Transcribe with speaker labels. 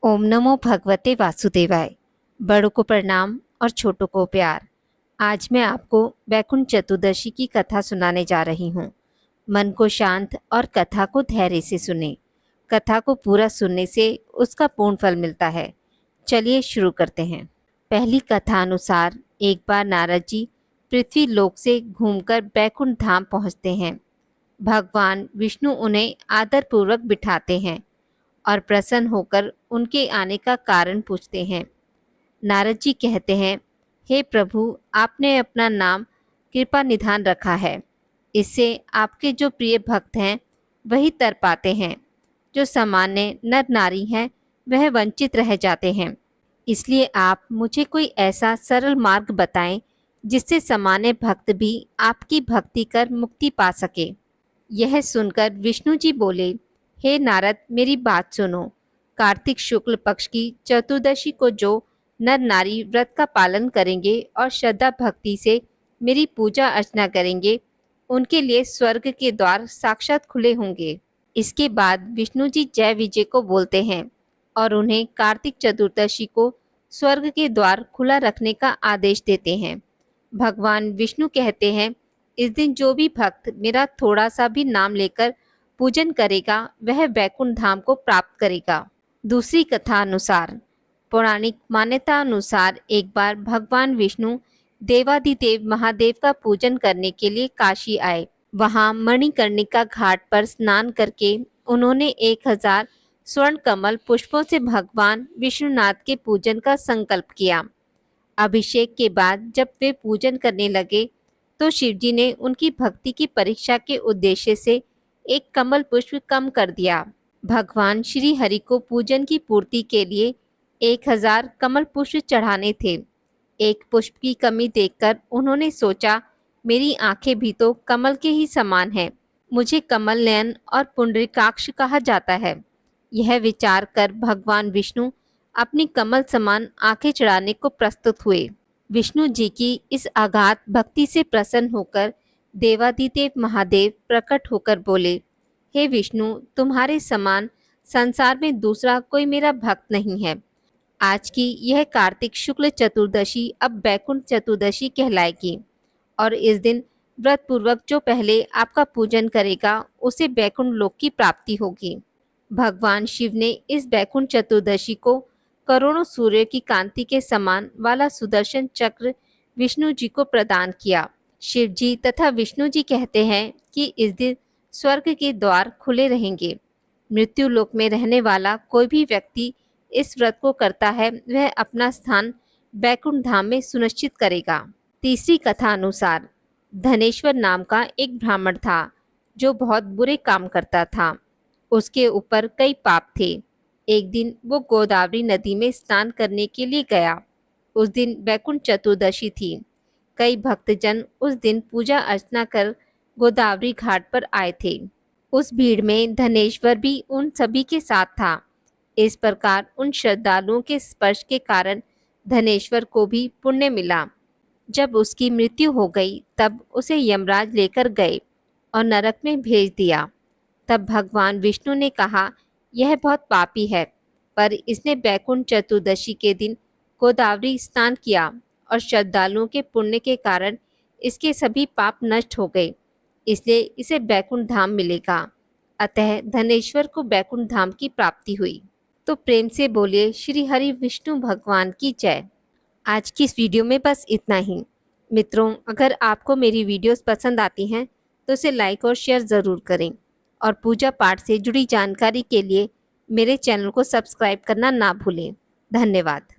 Speaker 1: ओम नमो भगवते वासुदेवाय। बड़ों को प्रणाम और छोटों को प्यार। आज मैं आपको वैकुंठ चतुर्दशी की कथा सुनाने जा रही हूँ। मन को शांत और कथा को धैर्य से सुने। कथा को पूरा सुनने से उसका पूर्ण फल मिलता है। चलिए शुरू करते हैं। पहली कथा अनुसार एक बार नारद जी पृथ्वी लोक से घूमकर वैकुंठ धाम पहुँचते हैं। भगवान विष्णु उन्हें आदरपूर्वक बिठाते हैं और प्रसन्न होकर उनके आने का कारण पूछते हैं। नारद जी कहते हैं, हे प्रभु, आपने अपना नाम कृपा निधान रखा है। इससे आपके जो प्रिय भक्त हैं वही तर पाते हैं। जो सामान्य नर नारी हैं वह वंचित रह जाते हैं। इसलिए आप मुझे कोई ऐसा सरल मार्ग बताएं जिससे सामान्य भक्त भी आपकी भक्ति कर मुक्ति पा सके। यह सुनकर विष्णु जी बोले, हे नारद, मेरी बात सुनो। कार्तिक शुक्ल पक्ष की चतुर्दशी को जो नर नारी व्रत का पालन करेंगे और श्रद्धा भक्ति से मेरी पूजा अर्चना करेंगे, उनके लिए स्वर्ग के द्वार साक्षात खुले होंगे। इसके बाद विष्णु जी जय विजय को बोलते हैं और उन्हें कार्तिक चतुर्दशी को स्वर्ग के द्वार खुला रखने का आदेश देते हैं। भगवान विष्णु कहते हैं, इस दिन जो भी भक्त मेरा थोड़ा सा भी नाम लेकर पूजन करेगा वह वैकुंठ धाम को प्राप्त करेगा। दूसरी कथा अनुसार पौराणिक मान्यता अनुसार एक बार भगवान विष्णु देवादिदेव महादेव का पूजन करने के लिए काशी आए। वहां मणिकर्णिका घाट पर स्नान करके उन्होंने 1000 स्वर्ण कमल पुष्पों से भगवान विष्णुनाथ के पूजन का संकल्प किया। अभिषेक के बाद जब वे पूजन करने लगे तो शिवजी ने उनकी भक्ति की परीक्षा के उद्देश्य से एक कमल पुष्प कम कर दिया। भगवान श्री हरि को पूजन की पूर्ति के लिए 1000 कमल पुष्प चढ़ाने थे। एक पुष्प की कमी देखकर उन्होंने सोचा, मेरी आंखें भी तो कमल के ही समान हैं, मुझे कमल नयन और पुंडरीकाक्ष कहा जाता है। यह विचार कर भगवान विष्णु अपनी कमल समान आंखें चढ़ाने को प्रस्तुत हुए। विष्णु जी की इस आगाध भक्ति से प्रसन्न होकर देवादिदेव महादेव प्रकट होकर बोले, हे विष्णु, तुम्हारे समान संसार में दूसरा कोई मेरा भक्त नहीं है। आज की यह कार्तिक शुक्ल चतुर्दशी अब वैकुंठ चतुर्दशी कहलाएगी और इस दिन व्रत पूर्वक जो पहले आपका पूजन करेगा उसे वैकुंठ लोक की प्राप्ति होगी। भगवान शिव ने इस वैकुंठ चतुर्दशी को करोड़ों सूर्य की कांति के समान वाला सुदर्शन चक्र विष्णु जी को प्रदान किया। शिव जी तथा विष्णु जी कहते हैं कि इस दिन स्वर्ग के द्वार खुले रहेंगे। मृत्यु लोक में रहने वाला कोई भी व्यक्ति इस व्रत को करता है वह अपना स्थान वैकुंठ धाम में सुनिश्चित करेगा। तीसरी कथा अनुसार धनेश्वर नाम का एक ब्राह्मण था जो बहुत बुरे काम करता था। उसके ऊपर कई पाप थे। एक दिन वो गोदावरी नदी में स्नान करने के लिए गया। उस दिन वैकुंठ चतुर्दशी थी। कई भक्तजन उस दिन पूजा अर्चना कर गोदावरी घाट पर आए थे। उस भीड़ में धनेश्वर भी उन सभी के साथ था। इस प्रकार उन श्रद्धालुओं के स्पर्श के कारण धनेश्वर को भी पुण्य मिला। जब उसकी मृत्यु हो गई तब उसे यमराज लेकर गए और नरक में भेज दिया। तब भगवान विष्णु ने कहा, यह बहुत पापी है, पर इसने वैकुंठ चतुर्दशी के दिन गोदावरी स्नान किया और श्रद्धालुओं के पुण्य के कारण इसके सभी पाप नष्ट हो गए, इसलिए इसे वैकुंठ धाम मिलेगा। अतः धनेश्वर को वैकुंठ धाम की प्राप्ति हुई। तो प्रेम से बोलिए श्री हरि विष्णु भगवान की जय। आज की इस वीडियो में बस इतना ही। मित्रों, अगर आपको मेरी वीडियोस पसंद आती हैं तो इसे लाइक और शेयर ज़रूर करें और पूजा पाठ से जुड़ी जानकारी के लिए मेरे चैनल को सब्सक्राइब करना ना भूलें। धन्यवाद।